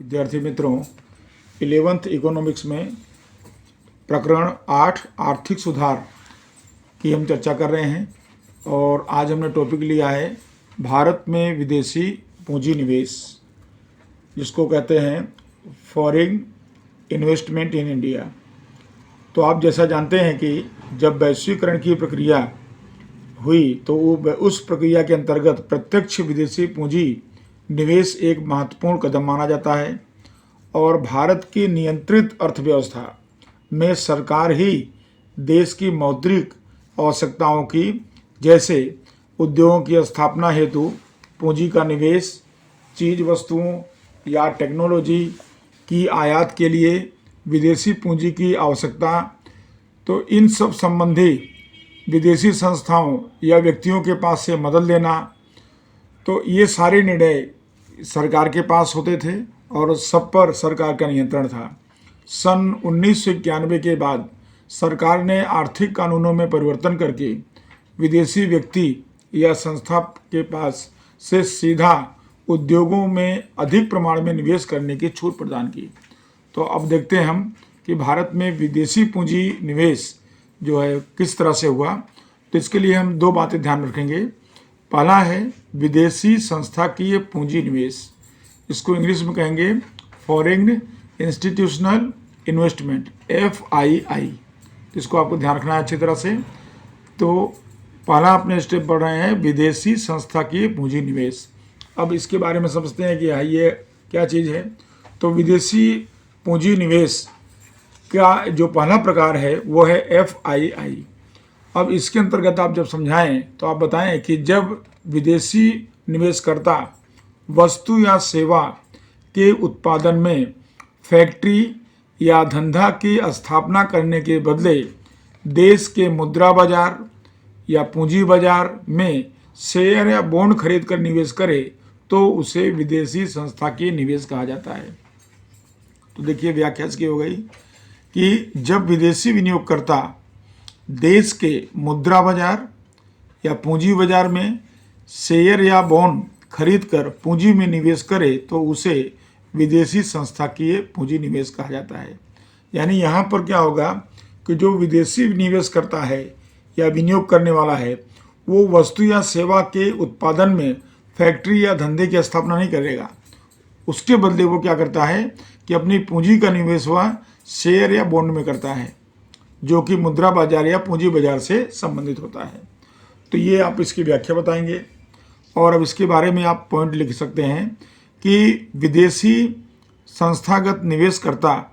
विद्यार्थी मित्रों, 11th economics में प्रकरण 8 आर्थिक सुधार की हम चर्चा कर रहे हैं और आज हमने टॉपिक लिया है भारत में विदेशी पूंजी निवेश, जिसको कहते हैं फॉरेन इन्वेस्टमेंट इन इंडिया। तो आप जैसा जानते हैं कि जब वैश्वीकरण की प्रक्रिया हुई तो उस प्रक्रिया के अंतर्गत प्रत्यक्ष विदेशी पूंजी निवेश एक महत्वपूर्ण कदम माना जाता है और भारत की नियंत्रित अर्थव्यवस्था में सरकार ही देश की मौद्रिक आवश्यकताओं की, जैसे उद्योगों की स्थापना हेतु पूंजी का निवेश, चीज वस्तुओं या टेक्नोलॉजी की आयात के लिए विदेशी पूंजी की आवश्यकता, तो इन सब संबंधी विदेशी संस्थाओं या व्यक्तियों के पास से मदद लेना, तो ये सारे निर्णय सरकार के पास होते थे और सब पर सरकार का नियंत्रण था। सन 1991 के बाद सरकार ने आर्थिक कानूनों में परिवर्तन करके विदेशी व्यक्ति या संस्था के पास से सीधा उद्योगों में अधिक प्रमाण में निवेश करने की छूट प्रदान की। तो अब देखते हैं हम कि भारत में विदेशी पूंजी निवेश जो है किस तरह से हुआ। तो इसके लिए हम दो बातें ध्यान रखेंगे। पहला है विदेशी संस्थाकीय पूंजी निवेश, इसको इंग्लिश में कहेंगे फॉरेन इंस्टीट्यूशनल इन्वेस्टमेंट, FII। इसको आपको ध्यान रखना है अच्छी तरह से। तो पहला अपने स्टेप बढ़ रहे हैं विदेशी संस्थाकीय पूंजी निवेश। अब इसके बारे में समझते हैं कि ये क्या चीज़ है। तो विदेशी पूंजी निवेश का जो पहला प्रकार है वो है FII। अब इसके अंतर्गत आप जब समझाएं तो आप बताएं कि जब विदेशी निवेशकर्ता वस्तु या सेवा के उत्पादन में फैक्ट्री या धंधा की स्थापना करने के बदले देश के मुद्रा बाजार या पूंजी बाजार में शेयर या बॉन्ड खरीद कर निवेश करे तो उसे विदेशी संस्थाकीय निवेश कहा जाता है। तो देखिए व्याख्या इसकी हो गई कि जब विदेशी विनियोगकर्ता देश के मुद्रा बाजार या पूंजी बाजार में शेयर या बॉन्ड खरीद कर पूंजी में निवेश करे तो उसे विदेशी संस्थाकीय पूंजी निवेश कहा जाता है। यानी यहाँ पर क्या होगा कि जो विदेशी निवेश करता है या विनियोग करने वाला है वो वस्तु या सेवा के उत्पादन में फैक्ट्री या धंधे की स्थापना नहीं करेगा। उसके बदले वो क्या करता है कि अपनी पूंजी का निवेश वह शेयर या बॉन्ड में करता है, जो कि मुद्रा बाजार या पूंजी बाजार से संबंधित होता है। तो ये आप इसकी व्याख्या बताएंगे और अब इसके बारे में आप पॉइंट लिख सकते हैं कि विदेशी संस्थागत निवेशकर्ता,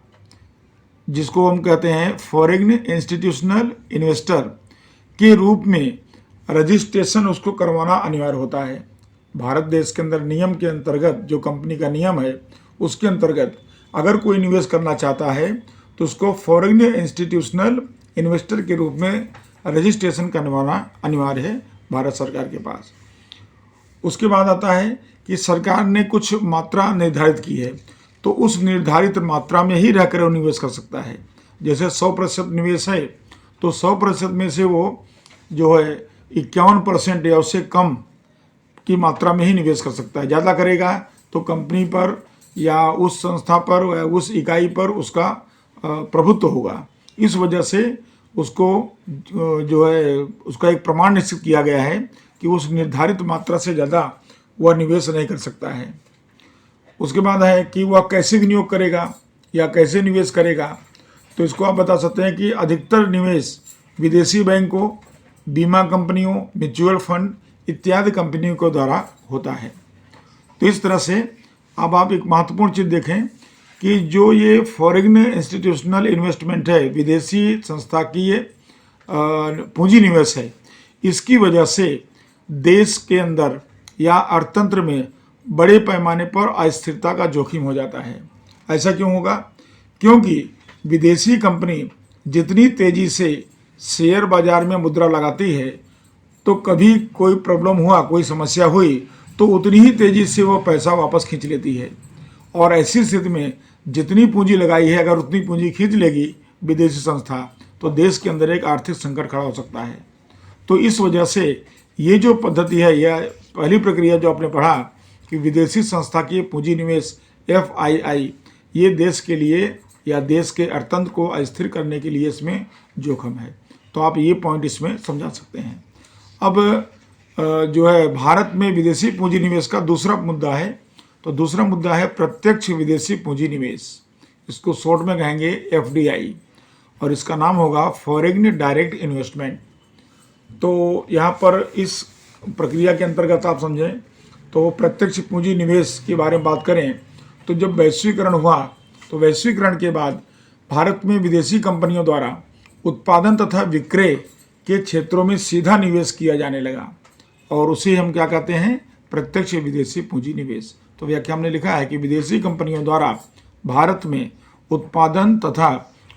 जिसको हम कहते हैं फॉरेन इंस्टीट्यूशनल इन्वेस्टर के रूप में रजिस्ट्रेशन उसको करवाना अनिवार्य होता है। भारत देश के अंदर नियम के अंतर्गत, जो कंपनी का नियम है उसके अंतर्गत अगर कोई निवेश करना चाहता है तो उसको फॉरेन इंस्टीट्यूशनल इन्वेस्टर के रूप में रजिस्ट्रेशन करवाना अनिवार्य है भारत सरकार के पास। उसके बाद आता है कि सरकार ने कुछ मात्रा निर्धारित की है, तो उस निर्धारित मात्रा में ही रहकर वो निवेश कर सकता है। जैसे 100% निवेश है तो 100% में से वो जो है 51% या उससे कम की मात्रा में ही निवेश कर सकता है। ज़्यादा करेगा तो कंपनी पर या उस संस्था पर या उस इकाई पर उसका प्रभुत्व होगा। इस वजह से उसको जो है उसका एक प्रमाण निश्चित किया गया है कि उस निर्धारित मात्रा से ज़्यादा वह निवेश नहीं कर सकता है। उसके बाद है कि वह कैसे विनियोग करेगा या कैसे निवेश करेगा। तो इसको आप बता सकते हैं कि अधिकतर निवेश विदेशी बैंकों, बीमा कंपनियों, म्यूचुअल फंड इत्यादि कंपनियों के द्वारा होता है। तो इस तरह से अब आप एक महत्वपूर्ण चीज़ देखें कि जो ये फॉरेन इंस्टीट्यूशनल इन्वेस्टमेंट है, विदेशी संस्थाकीय पूंजी निवेश है, इसकी वजह से देश के अंदर या अर्थतंत्र में बड़े पैमाने पर अस्थिरता का जोखिम हो जाता है। ऐसा क्यों होगा? क्योंकि विदेशी कंपनी जितनी तेज़ी से शेयर बाजार में मुद्रा लगाती है तो कभी कोई प्रॉब्लम हुआ, कोई समस्या हुई तो उतनी ही तेज़ी से वो पैसा वापस खींच लेती है। और ऐसी स्थिति में जितनी पूंजी लगाई है अगर उतनी पूंजी खींच लेगी विदेशी संस्था तो देश के अंदर एक आर्थिक संकट खड़ा हो सकता है। तो इस वजह से ये जो पद्धति है, यह पहली प्रक्रिया जो आपने पढ़ा कि विदेशी संस्था की पूंजी निवेश FII, ये देश के लिए या देश के अर्थतंत्र को अस्थिर करने के लिए इसमें जोखिम है। तो आप ये पॉइंट इसमें समझा सकते हैं। अब जो है भारत में विदेशी पूंजी निवेश का दूसरा मुद्दा है, तो दूसरा मुद्दा है प्रत्यक्ष विदेशी पूंजी निवेश। इसको शॉर्ट में कहेंगे FDI और इसका नाम होगा फॉरेन डायरेक्ट इन्वेस्टमेंट। तो यहाँ पर इस प्रक्रिया के अंतर्गत आप समझें तो प्रत्यक्ष पूंजी निवेश के बारे में बात करें तो जब वैश्वीकरण हुआ तो वैश्वीकरण के बाद भारत में विदेशी कंपनियों द्वारा उत्पादन तथा विक्रय के क्षेत्रों में सीधा निवेश किया जाने लगा और उसे हम क्या कहते हैं, प्रत्यक्ष विदेशी पूंजी निवेश। तो व्याख्या हमने लिखा है कि विदेशी कंपनियों द्वारा भारत में उत्पादन तथा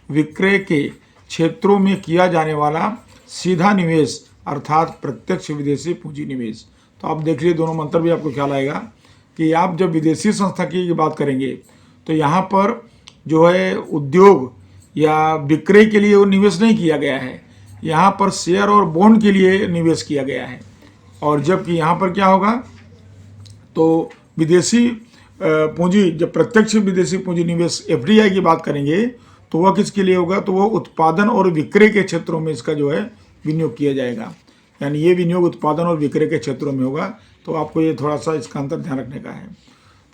विक्रय के क्षेत्रों में किया जाने वाला सीधा निवेश अर्थात प्रत्यक्ष विदेशी पूंजी निवेश। तो आप देख लीजिए दोनों मंत्र भी आपको ख्याल आएगा कि आप जब विदेशी संस्था की बात करेंगे तो यहाँ पर जो है उद्योग या विक्रय के लिए वो निवेश नहीं किया गया है, यहाँ पर शेयर और बॉन्ड के लिए निवेश किया गया है। और जबकि यहाँ पर क्या होगा, तो विदेशी पूंजी, जब प्रत्यक्ष विदेशी पूंजी निवेश FDI की बात करेंगे तो वह किसके लिए होगा, तो वह उत्पादन और विक्रय के क्षेत्रों में इसका जो है विनियोग किया जाएगा, यानी ये विनियोग उत्पादन और विक्रय के क्षेत्रों में होगा। तो आपको ये थोड़ा सा इसका अंतर ध्यान रखने का है।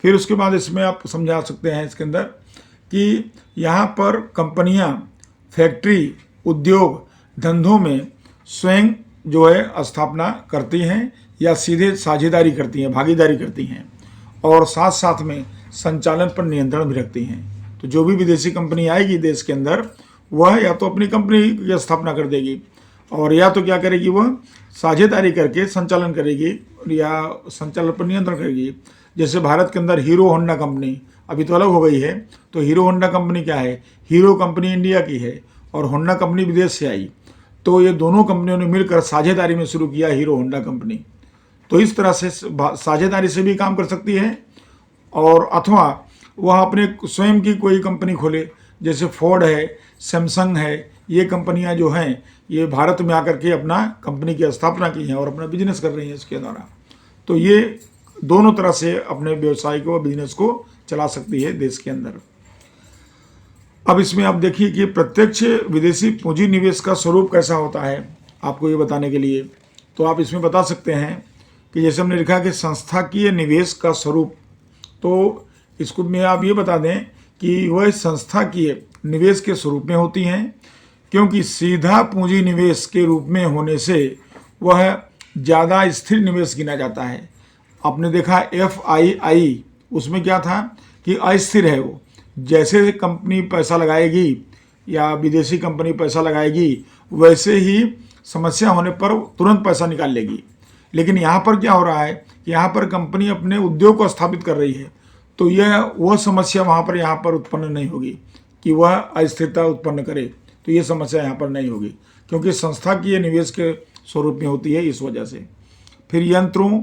फिर उसके बाद इसमें आप समझा सकते हैं इसके अंदर कि यहाँ पर कंपनियाँ फैक्ट्री उद्योग धंधों में स्वयं जो है स्थापना करती हैं या सीधे साझेदारी करती हैं, भागीदारी करती हैं और साथ साथ में संचालन पर नियंत्रण भी रखती हैं। तो जो भी विदेशी कंपनी आएगी देश के अंदर वह या तो अपनी कंपनी की स्थापना कर देगी और या तो क्या करेगी, वह साझेदारी करके संचालन करेगी या संचालन पर नियंत्रण करेगी। जैसे भारत के अंदर हीरो होंडा कंपनी अभी तो अलग हो गई है, तो हीरो होंडा कंपनी क्या है, हीरो कंपनी इंडिया की है और होंडा कंपनी विदेश से आई, तो ये दोनों कंपनियों ने मिलकर साझेदारी में शुरू किया हीरो होंडा कंपनी। तो इस तरह से साझेदारी से भी काम कर सकती है और अथवा वह अपने स्वयं की कोई कंपनी खोले, जैसे फोर्ड है, सैमसंग है, ये कंपनियां जो हैं ये भारत में आकर के अपना कंपनी की स्थापना की हैं और अपना बिजनेस कर रही हैं इसके द्वारा। तो ये दोनों तरह से अपने व्यवसाय को, बिजनेस को चला सकती है देश के अंदर। अब इसमें आप देखिए कि प्रत्यक्ष विदेशी पूंजी निवेश का स्वरूप कैसा होता है, आपको ये बताने के लिए तो आप इसमें बता सकते हैं कि जैसे हमने लिखा कि संस्थाकीय निवेश का स्वरूप, तो इसको में आप ये बता दें कि वह संस्थाकीय निवेश के स्वरूप में होती हैं, क्योंकि सीधा पूंजी निवेश के रूप में होने से वह ज़्यादा स्थिर निवेश गिना जाता है। आपने देखा FII उसमें क्या था कि अस्थिर है, वो जैसे कंपनी पैसा लगाएगी या विदेशी कंपनी पैसा लगाएगी वैसे ही समस्या होने पर तुरंत पैसा निकाल लेगी। लेकिन यहाँ पर क्या हो रहा है कि यहाँ पर कंपनी अपने उद्योग को स्थापित कर रही है, तो यह वह समस्या वहाँ पर यहाँ पर उत्पन्न नहीं होगी कि वह अस्थिरता उत्पन्न करे, तो ये समस्या यहाँ पर नहीं होगी क्योंकि संस्थाकीय निवेश के स्वरूप में होती है इस वजह से। फिर यंत्रों,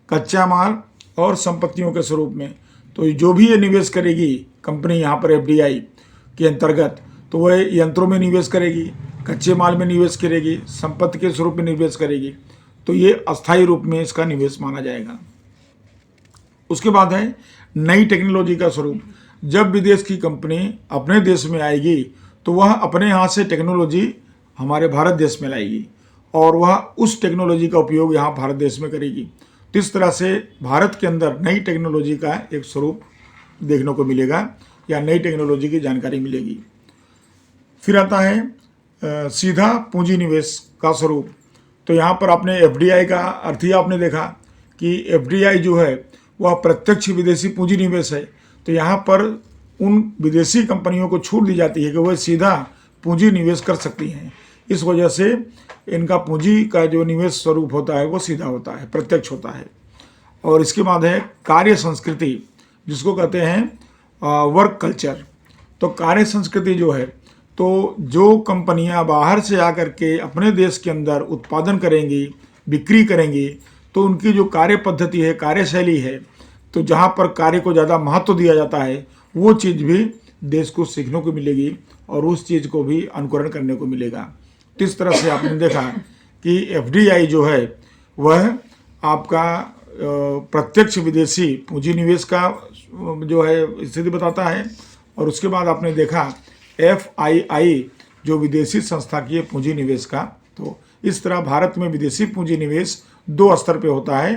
कच्चा माल और संपत्तियों के स्वरूप में, तो जो भी ये निवेश करेगी कंपनी यहाँ पर FDI के अंतर्गत, तो वह यंत्रों में निवेश करेगी, कच्चे माल में निवेश करेगी, संपत्ति के स्वरूप में निवेश करेगी, तो ये अस्थायी रूप में इसका निवेश माना जाएगा। उसके बाद है नई टेक्नोलॉजी का स्वरूप। जब विदेश की कंपनी अपने देश में आएगी तो वह अपने यहाँ से टेक्नोलॉजी हमारे भारत देश में लाएगी और वह उस टेक्नोलॉजी का उपयोग यहाँ भारत देश में करेगी। तो इस तरह से भारत के अंदर नई टेक्नोलॉजी का एक स्वरूप देखने को मिलेगा या नई टेक्नोलॉजी की जानकारी मिलेगी। फिर आता है सीधा पूंजी निवेश का स्वरूप। तो यहाँ पर आपने FDI का अर्थ ही आपने देखा कि FDI जो है वह प्रत्यक्ष विदेशी पूंजी निवेश है। तो यहाँ पर उन विदेशी कंपनियों को छूट दी जाती है कि वह सीधा पूंजी निवेश कर सकती हैं। इस वजह से इनका पूंजी का जो निवेश स्वरूप होता है वो सीधा होता है, प्रत्यक्ष होता है। और इसके बाद है कार्य संस्कृति, जिसको कहते हैं वर्क कल्चर। तो कार्य संस्कृति जो है, तो जो कंपनियां बाहर से आकर के अपने देश के अंदर उत्पादन करेंगी, बिक्री करेंगी, तो उनकी जो कार्य पद्धति है, कार्यशैली है, तो जहां पर कार्य को ज़्यादा महत्व दिया जाता है वो चीज़ भी देश को सीखने को मिलेगी और उस चीज़ को भी अनुकरण करने को मिलेगा। इस तरह से आपने देखा कि FDI जो है वह आपका प्रत्यक्ष विदेशी पूंजी निवेश का जो है स्थिति बताता है। और उसके बाद आपने देखा FII जो विदेशी संस्थाकीय पूंजी निवेश का। तो इस तरह भारत में विदेशी पूंजी निवेश 2 स्तर पे होता है।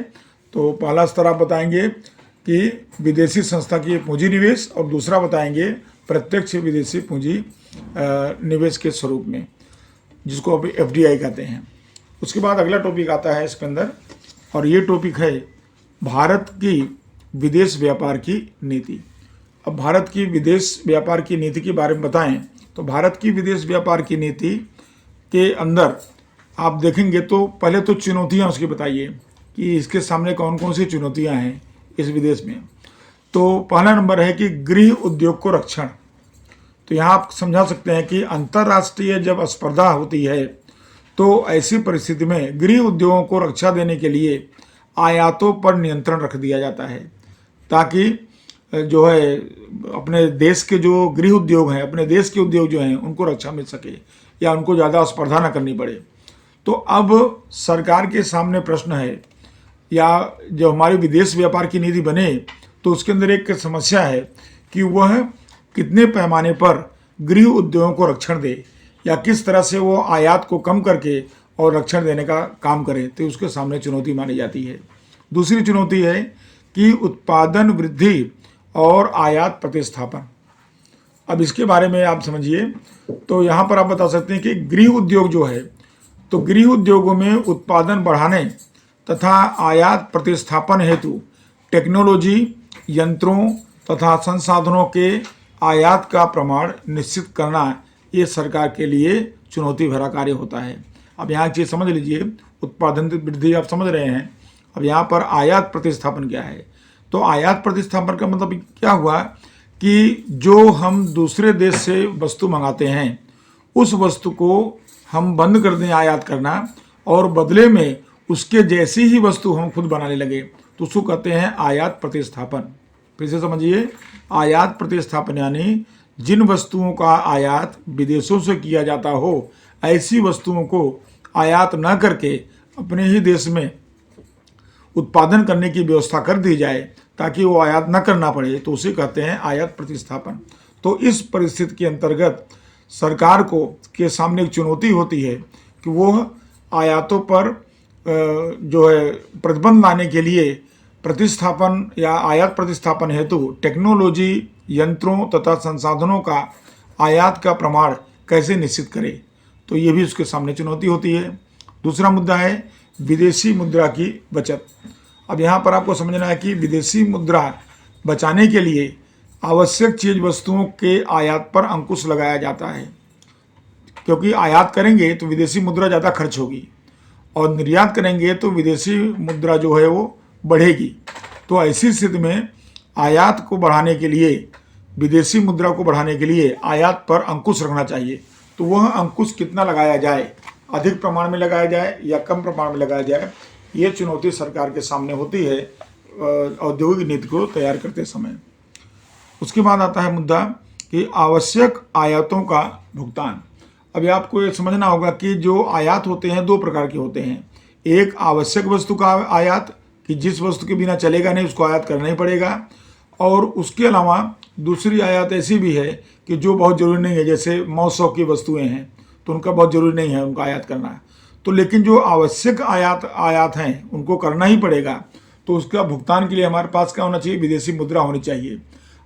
तो पहला स्तर आप बताएंगे कि विदेशी संस्थाकीय पूंजी निवेश, और दूसरा बताएंगे प्रत्यक्ष विदेशी पूंजी निवेश के स्वरूप में, जिसको अभी FDI कहते हैं। उसके बाद अगला टॉपिक आता है इसके अंदर, और ये टॉपिक है भारत की विदेश व्यापार की नीति। अब भारत की विदेश व्यापार की नीति के बारे में बताएं तो भारत की विदेश व्यापार की नीति के अंदर आप देखेंगे तो पहले तो चुनौतियां उसकी बताइए कि इसके सामने कौन कौन सी चुनौतियां हैं इस विदेश में। तो पहला नंबर है कि गृह उद्योग को रक्षण। तो यहाँ आप समझा सकते हैं कि अंतर्राष्ट्रीय जब स्पर्धा होती है तो ऐसी परिस्थिति में गृह उद्योगों को रक्षा देने के लिए आयातों पर नियंत्रण रख दिया जाता है, ताकि जो है अपने देश के जो गृह उद्योग हैं, अपने देश के उद्योग जो हैं, उनको रक्षा मिल सके या उनको ज़्यादा स्पर्धा ना करनी पड़े। तो अब सरकार के सामने प्रश्न है, या जो हमारी विदेश व्यापार की नीति बने तो उसके अंदर एक समस्या है कि वह कितने पैमाने पर गृह उद्योगों को रक्षण दे, या किस तरह से वो आयात को कम करके और रक्षण देने का काम करे। तो उसके सामने चुनौती मानी जाती है। दूसरी चुनौती है कि उत्पादन वृद्धि और आयात प्रतिस्थापन। अब इसके बारे में आप समझिए, तो यहाँ पर आप बता सकते हैं कि गृह उद्योग जो है, तो गृह उद्योगों में उत्पादन बढ़ाने तथा आयात प्रतिस्थापन हेतु टेक्नोलॉजी, यंत्रों तथा संसाधनों के आयात का प्रमाण निश्चित करना, ये सरकार के लिए चुनौती भरा कार्य होता है। अब यहाँ एक चीज़ समझ लीजिए, उत्पादन वृद्धि आप समझ रहे हैं, अब यहाँ पर आयात प्रतिस्थापन क्या है। तो आयात प्रतिस्थापन का मतलब क्या हुआ कि जो हम दूसरे देश से वस्तु मंगाते हैं उस वस्तु को हम बंद कर दें आयात करना, और बदले में उसके जैसी ही वस्तु हम खुद बनाने लगे, तो उसको कहते हैं आयात प्रतिस्थापन। फिर से समझिए, आयात प्रतिस्थापन यानी जिन वस्तुओं का आयात विदेशों से किया जाता हो, ऐसी वस्तुओं को आयात न करके अपने ही देश में उत्पादन करने की व्यवस्था कर दी जाए ताकि वो आयात न करना पड़े, तो उसे कहते हैं आयात प्रतिस्थापन। तो इस परिस्थिति के अंतर्गत सरकार को के सामने एक चुनौती होती है कि वो आयातों पर जो है प्रतिबंध लाने के लिए प्रतिस्थापन या आयात प्रतिस्थापन हेतु टेक्नोलॉजी, यंत्रों तथा संसाधनों का आयात का प्रमाण कैसे निश्चित करे। तो ये भी उसके सामने चुनौती होती है। दूसरा मुद्दा है विदेशी मुद्रा की बचत। अब यहाँ पर आपको समझना है कि विदेशी मुद्रा बचाने के लिए आवश्यक चीज वस्तुओं के आयात पर अंकुश लगाया जाता है, क्योंकि आयात करेंगे तो विदेशी मुद्रा ज़्यादा खर्च होगी, और निर्यात करेंगे तो विदेशी मुद्रा जो है वो बढ़ेगी। तो ऐसी स्थिति में आयात को बढ़ाने के लिए, विदेशी मुद्रा को बढ़ाने के लिए आयात पर अंकुश रखना चाहिए। तो वह अंकुश कितना लगाया जाए, अधिक प्रमाण में लगाया जाए या कम प्रमाण में लगाया जाए, ये चुनौती सरकार के सामने होती है औद्योगिक नीति को तैयार करते समय। उसके बाद आता है मुद्दा कि आवश्यक आयातों का भुगतान। अभी आपको ये समझना होगा कि जो आयात होते हैं 2 प्रकार के होते हैं। एक आवश्यक वस्तु का आयात, कि जिस वस्तु के बिना चलेगा नहीं उसको आयात करना ही पड़ेगा, और उसके अलावा दूसरी आयात ऐसी भी है कि जो बहुत ज़रूरी नहीं है, जैसे मौसम की वस्तुएं हैं तो उनका बहुत ज़रूरी नहीं है उनका आयात करना। तो लेकिन जो आवश्यक आयात हैं उनको करना ही पड़ेगा, तो उसका भुगतान के लिए हमारे पास क्या होना चाहिए, विदेशी मुद्रा होनी चाहिए।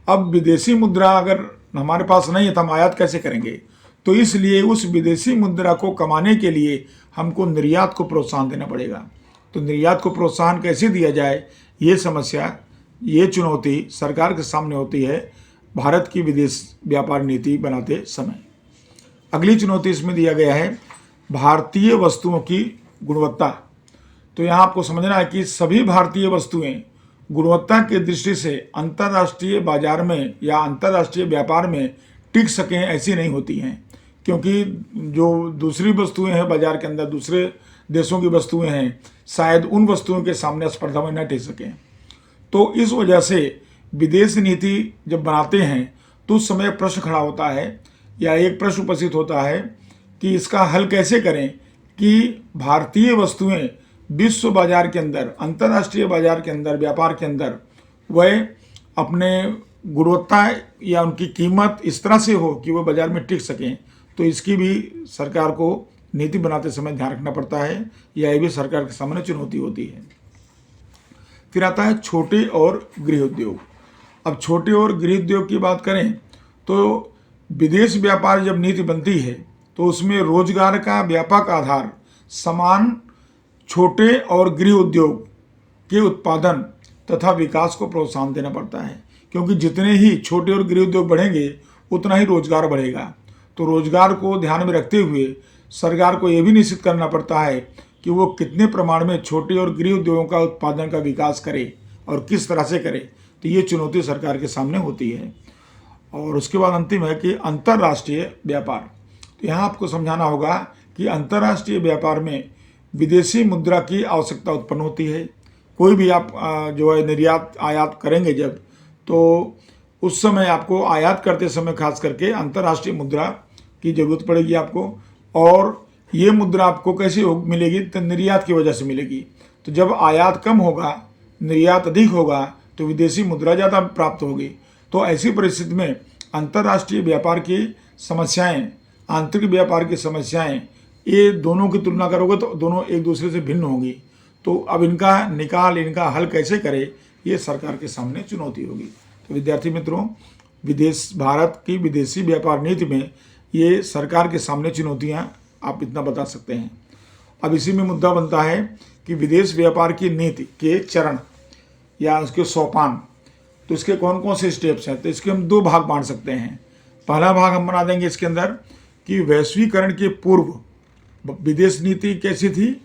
अब विदेशी मुद्रा अगर हमारे पास नहीं है तो हम आयात कैसे करेंगे। तो इसलिए उस विदेशी मुद्रा को कमाने के लिए हमको निर्यात को प्रोत्साहन देना पड़ेगा। तो निर्यात को प्रोत्साहन कैसे दिया जाए, ये समस्या, ये चुनौती सरकार के सामने होती है भारत की विदेश व्यापार नीति बनाते समय। अगली चुनौती इसमें दिया गया है भारतीय वस्तुओं की गुणवत्ता। तो यहाँ आपको समझना है कि सभी भारतीय वस्तुएं गुणवत्ता की दृष्टि से अंतर्राष्ट्रीय बाजार में या अंतर्राष्ट्रीय व्यापार में टिक सकें ऐसी नहीं होती हैं, क्योंकि जो दूसरी वस्तुएं हैं बाजार के अंदर, दूसरे देशों की वस्तुएं हैं, शायद उन वस्तुओं के सामने स्पर्धा में न टिक सकें। तो इस वजह से विदेश नीति जब बनाते हैं तो उस समय प्रश्न खड़ा होता है या एक प्रश्न उपस्थित होता है कि इसका हल कैसे करें कि भारतीय वस्तुएं विश्व बाजार के अंदर, अंतर्राष्ट्रीय बाजार के अंदर, व्यापार के अंदर वह अपने गुणवत्ता या उनकी कीमत इस तरह से हो कि वो बाज़ार में टिक सकें, तो इसकी भी सरकार को नीति बनाते समय ध्यान रखना पड़ता है। यह भी सरकार के सामने चुनौती होती है। फिर आता है छोटे और गृह उद्योग। अब छोटे और गृह उद्योग की बात करें तो विदेश व्यापार जब नीति बनती है तो उसमें रोजगार का व्यापक आधार समान छोटे और गृह उद्योग के उत्पादन तथा विकास को प्रोत्साहन देना पड़ता है, क्योंकि जितने ही छोटे और गृह उद्योग बढ़ेंगे उतना ही रोजगार बढ़ेगा। तो रोजगार को ध्यान में रखते हुए सरकार को यह भी निश्चित करना पड़ता है कि वो कितने प्रमाण में छोटे और गृह उद्योगों का उत्पादन का विकास करे और किस तरह से करे। तो ये चुनौती सरकार के सामने होती है। और उसके बाद अंतिम है कि अंतर्राष्ट्रीय व्यापार। तो यहाँ आपको समझाना होगा कि अंतर्राष्ट्रीय व्यापार में विदेशी मुद्रा की आवश्यकता उत्पन्न होती है। कोई भी आप जो है निर्यात आयात करेंगे जब, तो उस समय आपको आयात करते समय खास करके अंतर्राष्ट्रीय मुद्रा की ज़रूरत पड़ेगी आपको। और ये मुद्रा आपको कैसे मिलेगी? तो निर्यात की वजह से मिलेगी। तो जब आयात कम होगा, निर्यात अधिक होगा, तो विदेशी मुद्रा ज़्यादा प्राप्त होगी। तो ऐसी परिस्थिति में अंतर्राष्ट्रीय व्यापार की समस्याएं, आंतरिक व्यापार की समस्याएं, ये दोनों की तुलना करोगे तो दोनों एक दूसरे से भिन्न होंगी। तो अब इनका इनका हल कैसे करें, ये सरकार के सामने चुनौती होगी। तो विद्यार्थी मित्रों, भारत की विदेशी व्यापार नीति में ये सरकार के सामने चुनौतियां आप इतना बता सकते हैं। अब इसी में मुद्दा बनता है कि विदेश व्यापार की नीति के चरण या उसके सोपान, तो इसके कौन कौन से स्टेप्स हैं। तो इसके हम दो भाग बांट सकते हैं। पहला भाग हम बना देंगे इसके अंदर कि वैश्वीकरण के पूर्व विदेश नीति कैसी थी,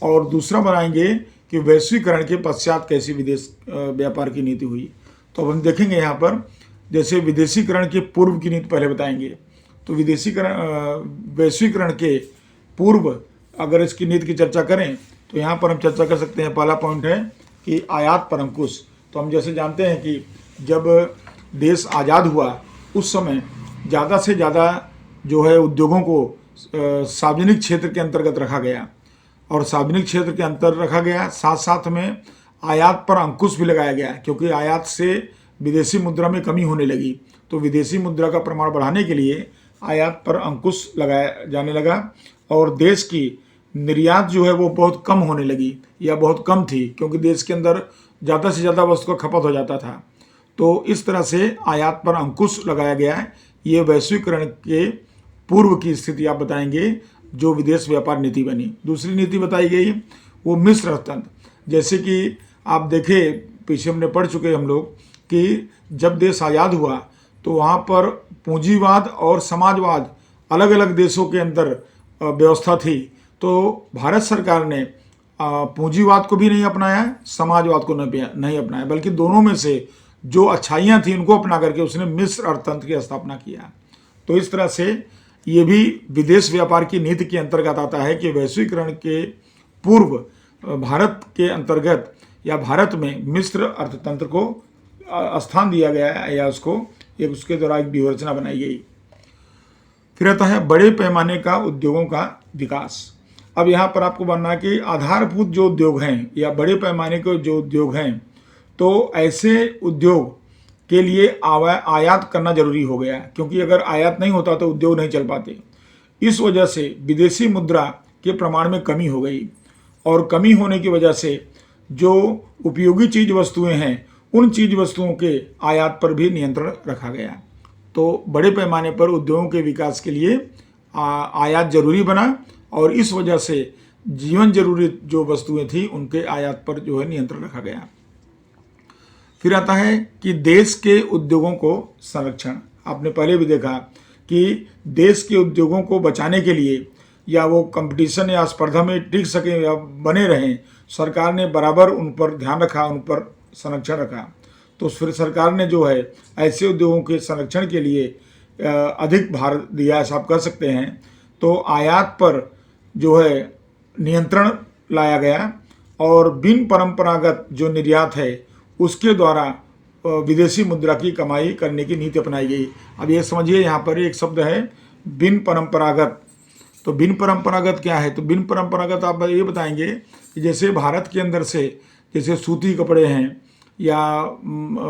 और दूसरा बनाएंगे कि वैश्वीकरण के पश्चात कैसी विदेश व्यापार की नीति हुई। तो अब हम देखेंगे यहाँ पर, जैसे विदेशीकरण के पूर्व की नीति पहले बताएंगे। तो वैश्वीकरण के पूर्व अगर इसकी नीति की चर्चा करें तो यहाँ पर हम चर्चा कर सकते हैं। पहला पॉइंट है कि आयात पर अंकुश। तो हम जैसे जानते हैं कि जब देश आज़ाद हुआ उस समय ज़्यादा से ज़्यादा जो है उद्योगों को सार्वजनिक क्षेत्र के अंतर्गत रखा गया, और सार्वजनिक क्षेत्र के अंतर रखा गया, साथ साथ में आयात पर अंकुश भी लगाया गया, क्योंकि आयात से विदेशी मुद्रा में कमी होने लगी। तो विदेशी मुद्रा का प्रमाण बढ़ाने के लिए आयात पर अंकुश लगाया जाने लगा, और देश की निर्यात जो है वो बहुत कम होने लगी या बहुत कम थी, क्योंकि देश के अंदर ज़्यादा से ज़्यादा वस्तु का खपत हो जाता था। तो इस तरह से आयात पर अंकुश लगाया गया है। ये वैश्वीकरण के पूर्व की स्थिति आप बताएंगे जो विदेश व्यापार नीति बनी। दूसरी नीति बताई गई वो मिश्र अर्थतंत्र। जैसे कि आप देखें, पीछे हमने पढ़ चुके हम लोग कि जब देश आज़ाद हुआ तो वहाँ पर पूंजीवाद और समाजवाद अलग अलग देशों के अंदर व्यवस्था थी। तो भारत सरकार ने पूंजीवाद को भी नहीं अपनाया, समाजवाद को नहीं अपनाया, बल्कि दोनों में से जो अच्छाइयाँ थी उनको अपना करके उसने मिश्र अर्थतंत्र की स्थापना किया। तो इस तरह से ये भी विदेश व्यापार की नीति के अंतर्गत आता है कि वैश्वीकरण के पूर्व भारत के अंतर्गत या भारत में मिश्र अर्थतंत्र को स्थान दिया गया है, या उसके द्वारा एक व्यूहरचना बनाई गई। फिर आता है बड़े पैमाने का उद्योगों का विकास। अब यहाँ पर आपको बनना है कि आधारभूत जो उद्योग हैं या बड़े पैमाने के जो उद्योग हैं, तो ऐसे उद्योग के लिए आयात करना जरूरी हो गया, क्योंकि अगर आयात नहीं होता तो उद्योग नहीं चल पाते। इस वजह से विदेशी मुद्रा के प्रमाण में कमी हो गई, और कमी होने की वजह से जो उपयोगी चीज वस्तुएं हैं उन चीज वस्तुओं के आयात पर भी नियंत्रण रखा गया। तो बड़े पैमाने पर उद्योगों के विकास के लिए आयात जरूरी बना, और इस वजह से जीवन जरूरी जो वस्तुएं थी उनके आयात पर जो है नियंत्रण रखा गया। फिर आता है कि देश के उद्योगों को संरक्षण। आपने पहले भी देखा कि देश के उद्योगों को बचाने के लिए या वो कंपटीशन या स्पर्धा में टिक सकें या बने रहें, सरकार ने बराबर उन पर ध्यान रखा, उन पर संरक्षण रखा। तो फिर सरकार ने जो है ऐसे उद्योगों के संरक्षण के लिए अधिक भार दिया, ऐसा आप कह सकते हैं। तो आयात पर जो है नियंत्रण लाया गया, और बिन परंपरागत जो निर्यात है उसके द्वारा विदेशी मुद्रा की कमाई करने की नीति अपनाई गई। अब ये समझिए, यहाँ पर एक शब्द है बिन परंपरागत। तो बिन परंपरागत क्या है? तो बिन परंपरागत आप ये बताएंगे कि जैसे भारत के अंदर से जैसे सूती कपड़े हैं या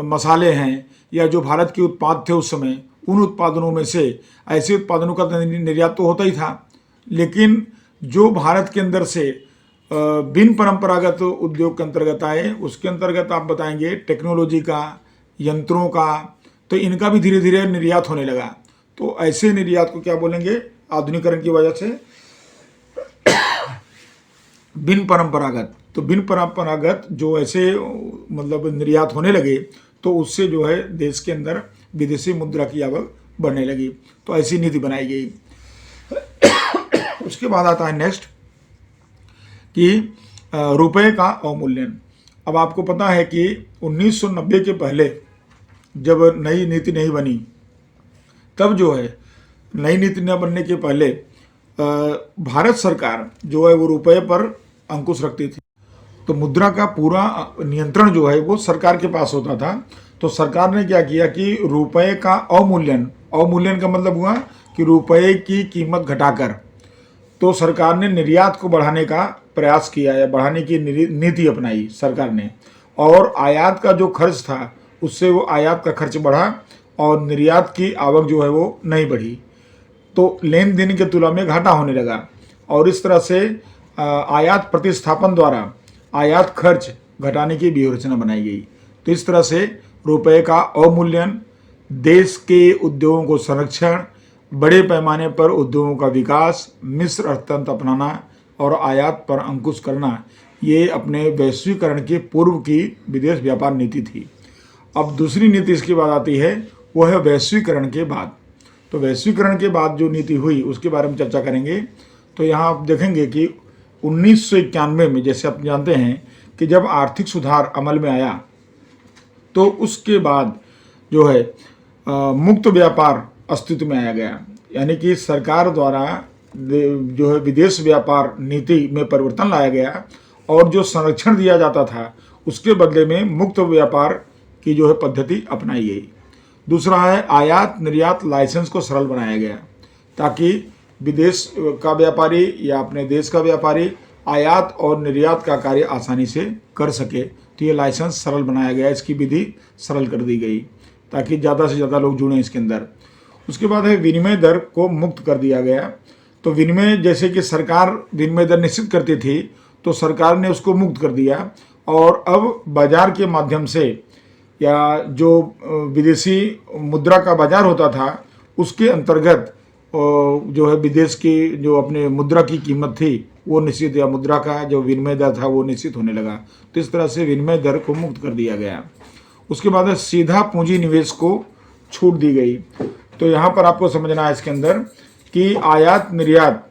मसाले हैं या जो भारत के उत्पाद थे उस समय, उन उत्पादनों में से ऐसे उत्पादनों का निर्यात तो होता ही था, लेकिन जो भारत के अंदर से बिन परंपरागत उद्योग के अंतर्गत आए, उसके अंतर्गत आप बताएंगे टेक्नोलॉजी का, यंत्रों का, तो इनका भी धीरे धीरे निर्यात होने लगा। तो ऐसे निर्यात को क्या बोलेंगे? आधुनिकीकरण की वजह से बिन परंपरागत। तो बिन परंपरागत जो ऐसे मतलब निर्यात होने लगे, तो उससे जो है देश के अंदर विदेशी मुद्रा की आवक बढ़ने लगी। तो ऐसी नीति बनाई गई। उसके बाद आता है नेक्स्ट कि रुपए का अवमूल्यन। अब आपको पता है कि 1990 के पहले जब नई नीति नहीं बनी, तब जो है नई नीति न बनने के पहले भारत सरकार जो है वो रुपए पर अंकुश रखती थी। तो मुद्रा का पूरा नियंत्रण जो है वो सरकार के पास होता था। तो सरकार ने क्या किया कि रुपए का अवमूल्यन, अवमूल्यन का मतलब हुआ कि रुपए की कीमत घटाकर, तो सरकार ने निर्यात को बढ़ाने का प्रयास किया या बढ़ाने की नीति अपनाई सरकार ने। और आयात का जो खर्च था उससे वो आयात का खर्च बढ़ा और निर्यात की आवक जो है वो नहीं बढ़ी। तो लेन देन की तुलना में घाटा होने लगा। और इस तरह से आयात प्रतिस्थापन द्वारा आयात खर्च घटाने की व्यूहरचना बनाई गई। तो इस तरह से रुपए का अवमूल्यन, देश के उद्योगों को संरक्षण, बड़े पैमाने पर उद्योगों का विकास, मिश्र अर्थतंत्र अपनाना और आयात पर अंकुश करना, ये अपने वैश्वीकरण के पूर्व की विदेश व्यापार नीति थी। अब दूसरी नीति इसके बाद आती है, वो है वैश्वीकरण के बाद। तो वैश्वीकरण के बाद जो नीति हुई उसके बारे में चर्चा करेंगे। तो यहाँ आप देखेंगे कि 1991 में, जैसे आप जानते हैं कि जब आर्थिक सुधार अमल में आया, तो उसके बाद जो है मुक्त व्यापार अस्तित्व में आया गया। यानी कि सरकार द्वारा जो है विदेश व्यापार नीति में परिवर्तन लाया गया और जो संरक्षण दिया जाता था उसके बदले में मुक्त व्यापार की जो है पद्धति अपनाई गई। दूसरा है आयात निर्यात लाइसेंस को सरल बनाया गया, ताकि विदेश का व्यापारी या अपने देश का व्यापारी आयात और निर्यात का कार्य आसानी से कर सके। तो ये लाइसेंस सरल बनाया गया, इसकी विधि सरल कर दी गई ताकि ज़्यादा से ज़्यादा लोग जुड़ें इसके अंदर। उसके बाद है विनिमय दर को मुक्त कर दिया गया। तो विनिमय, जैसे कि सरकार विनिमय दर निश्चित करती थी, तो सरकार ने उसको मुक्त कर दिया और अब बाजार के माध्यम से या जो विदेशी मुद्रा का बाजार होता था उसके अंतर्गत जो है विदेश की जो अपने मुद्रा की कीमत थी वो निश्चित, या मुद्रा का जो विनिमय दर था वो निश्चित होने लगा। तो इस तरह से विनिमय दर को मुक्त कर दिया गया। उसके बाद सीधा पूंजी निवेश को छूट दी गई। तो यहाँ पर आपको समझना है इसके अंदर कि आयात निर्यात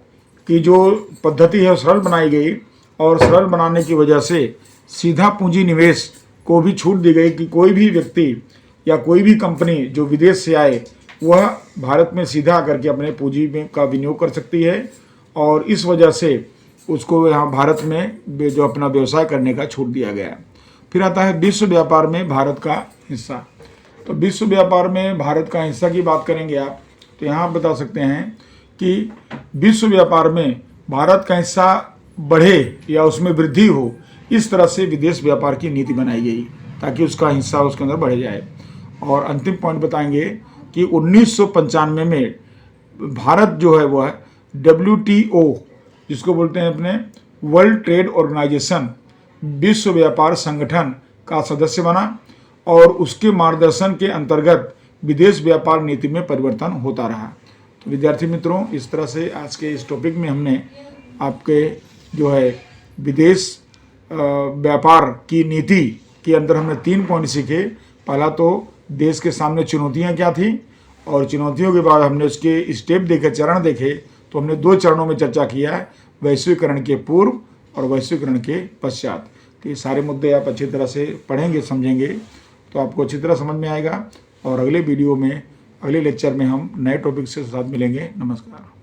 की जो पद्धति है वो सरल बनाई गई और सरल बनाने की वजह से सीधा पूंजी निवेश को भी छूट दी गई कि कोई भी व्यक्ति या कोई भी कंपनी जो विदेश से आए वह भारत में सीधा आकर के अपने पूंजी में का विनियोग कर सकती है और इस वजह से उसको यहाँ भारत में जो अपना व्यवसाय करने का छूट दिया गया। फिर आता है विश्व व्यापार में भारत का हिस्सा। तो विश्व व्यापार में भारत का हिस्सा की बात करेंगे आप, तो यहाँ आप बता सकते हैं कि विश्व व्यापार में भारत का हिस्सा बढ़े या उसमें वृद्धि हो, इस तरह से विदेश व्यापार की नीति बनाई गई ताकि उसका हिस्सा उसके अंदर बढ़ जाए। और अंतिम पॉइंट बताएंगे कि 1995 में भारत जो है वह WTO, जिसको बोलते हैं अपने वर्ल्ड ट्रेड ऑर्गेनाइजेशन, विश्व व्यापार संगठन का सदस्य बना और उसके मार्गदर्शन के अंतर्गत विदेश व्यापार नीति में परिवर्तन होता रहा। तो विद्यार्थी मित्रों, इस तरह से आज के इस टॉपिक में हमने आपके जो है विदेश व्यापार की नीति के अंदर हमने 3 पॉइंट सीखे। पहला तो देश के सामने चुनौतियां क्या थी और चुनौतियों के बाद हमने उसके स्टेप देखे, चरण देखे। तो हमने 2 चरणों में चर्चा किया है, वैश्वीकरण के पूर्व और वैश्वीकरण के पश्चात। तो ये सारे मुद्दे आप अच्छी तरह से पढ़ेंगे, समझेंगे तो आपको अच्छी तरह समझ में आएगा। और अगले वीडियो में, अगले लेक्चर में हम नए टॉपिक से साथ मिलेंगे। नमस्कार।